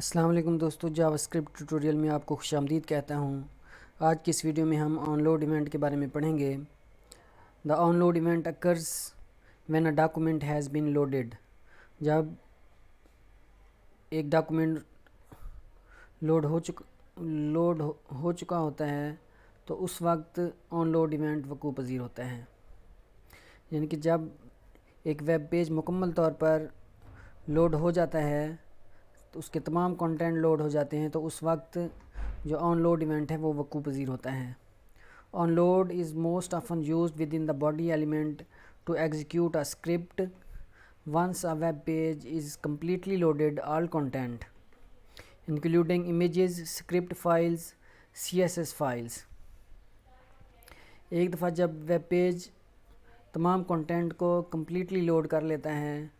अस्सलाम वालेकुम दोस्तों, जावास्क्रिप्ट ट्यूटोरियल में आपको खुशामदीद कहता हूँ। आज की इस वीडियो में हम ऑनलोड इवेंट के बारे में पढ़ेंगे। The onload event occurs when a document has been loaded. जब एक डॉक्यूमेंट लोड हो चुका होता है तो उस वक्त ऑनलोड इवेंट वकू पज़ीर होता है। यानी कि जब एक वेब पेज मुकम्मल तौर पर लोड हो जाता है तो उसके तमाम कंटेंट लोड हो जाते हैं, तो उस वक्त जो ऑनलोड इवेंट है वो वकू पज़ीर होता है। Onload is most often used within the body element to execute a script. Once a web page is completely loaded, all content including images, script files, CSS files. एक दफ़ा जब web page तमाम content को completely load कर लेता है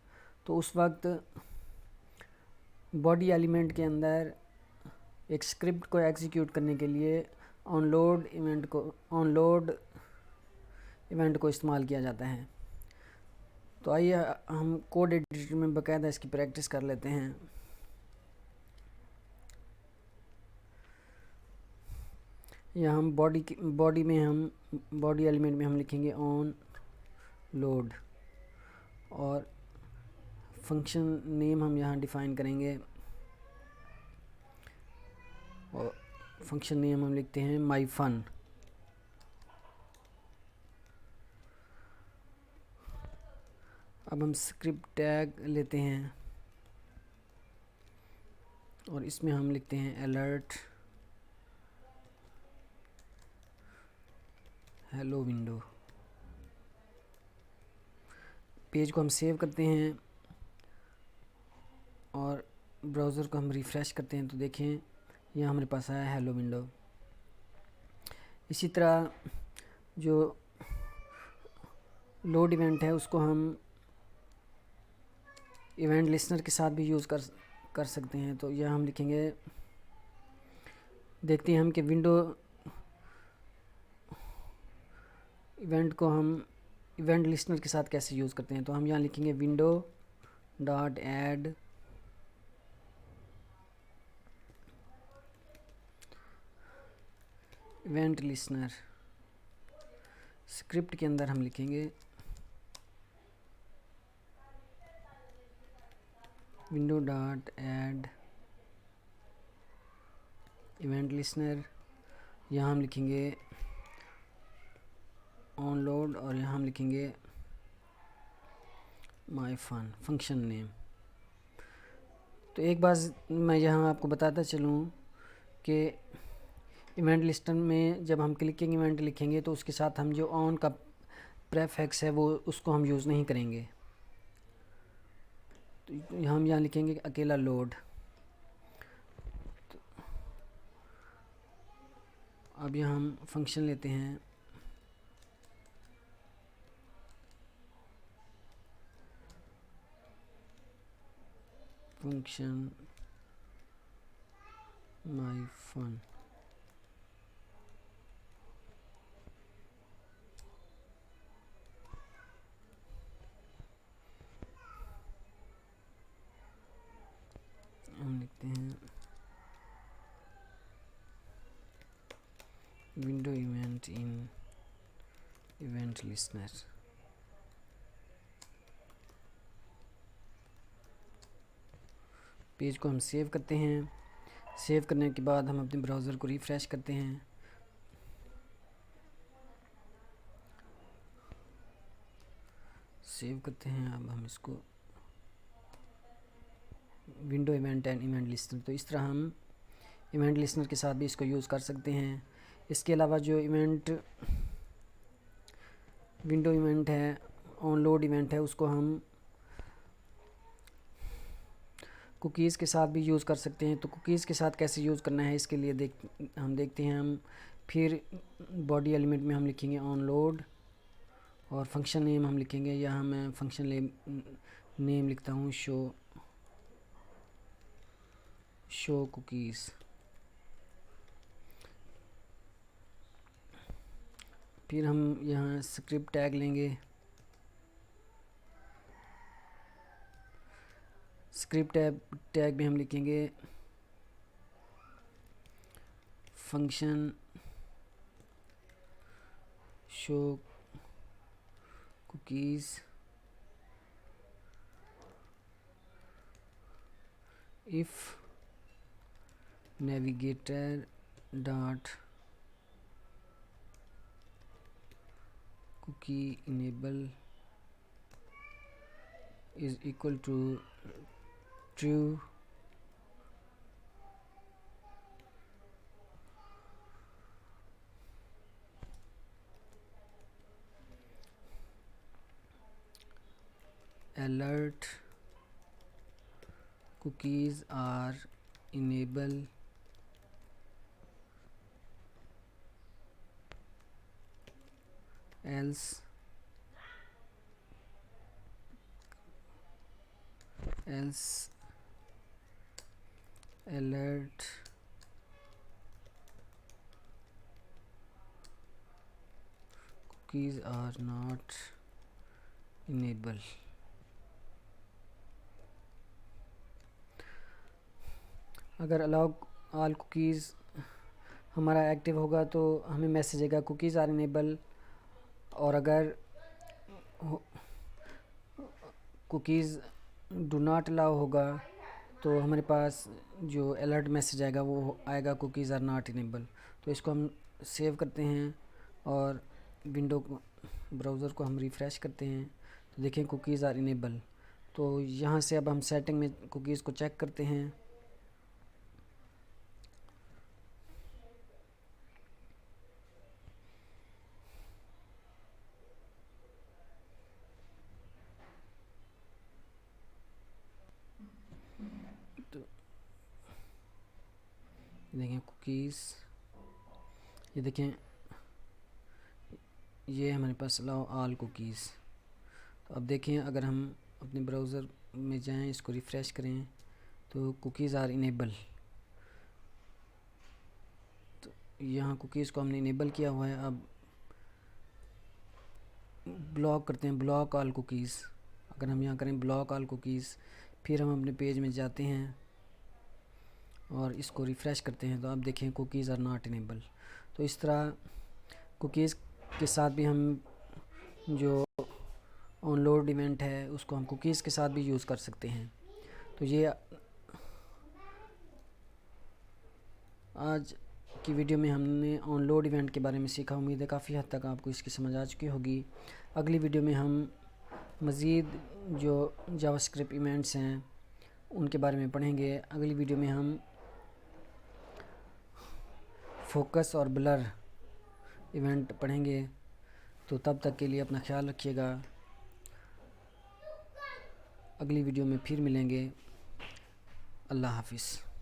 तो उस वक्त बॉडी एलिमेंट के अंदर एक स्क्रिप्ट को एग्जीक्यूट करने के लिए ऑनलोड इवेंट को इस्तेमाल किया जाता है। तो आइए हम कोड एडिटर में बाकायदा इसकी प्रैक्टिस कर लेते हैं। यहाँ हम बॉडी एलिमेंट में हम लिखेंगे ऑन लोड और फंक्शन नेम हम यहाँ डिफ़ाइन करेंगे और फंक्शन नेम हम लिखते हैं माई फन। अब हम स्क्रिप्ट टैग लेते हैं और इसमें हम लिखते हैं अलर्ट हेलो विंडो। पेज को हम सेव करते हैं और ब्राउज़र को हम रिफ़्रेश करते हैं तो देखें यहाँ हमारे पास आया हेलो विंडो। इसी तरह जो लोड इवेंट है उसको हम इवेंट लिस्नर के साथ भी यूज़ कर सकते हैं। तो यहाँ हम लिखेंगे, देखते हैं हम कि विंडो इवेंट को हम इवेंट लिस्नर के साथ कैसे यूज़ करते हैं। तो हम यहाँ लिखेंगे window dot add event listener. Script के अंदर हम लिखेंगे window dot add event listener. यहाँ हम लिखेंगे ऑन लोड और यहाँ हम लिखेंगे माई फन फंक्शन नेम। तो एक बात मैं यहाँ आपको बताता चलूँ कि इवेंट लिस्टर में जब हम क्लिकिंग इवेंट लिखेंगे तो उसके साथ हम जो ऑन का प्रेफिक्स है वो उसको हम यूज़ नहीं करेंगे। तो हम यहाँ लिखेंगे अकेला लोड। तो अब यहाँ हम फंक्शन लेते हैं फंक्शन माई फन। हम लिखते हैं window event in event listener. Page को हम सेव करते हैं। सेव करने के बाद हम अपने ब्राउज़र को रिफ़्रेश करते हैं। सेव करते हैं। अब हम इसको window event and event listener, तो इस तरह हम इवेंट लिस्नर के साथ भी इसको यूज़ कर सकते हैं। इसके अलावा जो विंडो इवेंट है, ऑन लोड इवेंट है, उसको हम कुकीज़ के साथ भी यूज़ कर सकते हैं। तो कुकीज़ के साथ कैसे यूज़ करना है इसके लिए हम देखते हैं। हम फिर बॉडी एलिमेंट में हम लिखेंगे ऑन लोड और फंक्शन नेम हम लिखेंगे, यहाँ मैं फंक्शन नेम लिखता हूँ शो कुकीज़। फिर हम यहाँ स्क्रिप्ट टैग लेंगे। स्क्रिप्ट टैग में हम लिखेंगे function show cookies if navigator dot cookie enable is equal to true, alert cookies are enable, else alert cookies are not enable। अगर अलाउ ऑल कुकीज़ हमारा active होगा तो हमें मैसेज आएगा कुकीज़ आर इनेबल, और अगर कुकीज़ डू नॉट अलाउ होगा तो हमारे पास जो अलर्ट मैसेज आएगा वो आएगा कुकीज़ आर नॉट इनेबल। तो इसको हम सेव करते हैं और विंडो को ब्राउज़र को हम रिफ़्रेश करते हैं तो देखें कुकीज़ आर इनेबल। तो यहाँ से अब हम सेटिंग में कुकीज़ को चेक करते हैं। तो देखें कुकीज़, ये देखें ये हमारे पास अलाउ ऑल कुकीज़। तो अब देखें अगर हम अपने ब्राउज़र में जाएं, इसको रिफ़्रेश करें तो कुकीज़ आर इनेबल। तो यहाँ कुकीज़ को हमने इनेबल किया हुआ है। अब ब्लॉक करते हैं, ब्लॉक ऑल कुकीज़। अगर हम यहाँ करें ब्लॉक ऑल कुकीज़, फिर हम अपने पेज में जाते हैं और इसको रिफ़्रेश करते हैं तो आप देखें कुकीज़ आर नॉट इनेबल। तो इस तरह कुकीज़ के साथ भी हम जो ऑनलोड इवेंट है उसको हम कुकीज़ के साथ भी यूज़ कर सकते हैं। तो ये आज की वीडियो में हमने ऑनलोड इवेंट के बारे में सीखा। उम्मीद है काफ़ी हद तक आपको इसकी समझ आ चुकी होगी। अगली वीडियो में हम मज़ीद जो जावास्क्रिप्ट इवेंट्स हैं उनके बारे में पढ़ेंगे। अगली वीडियो में हम फोकस और ब्लर इवेंट पढ़ेंगे। तो तब तक के लिए अपना ख्याल रखिएगा। अगली वीडियो में फिर मिलेंगे। अल्लाह हाफिज़।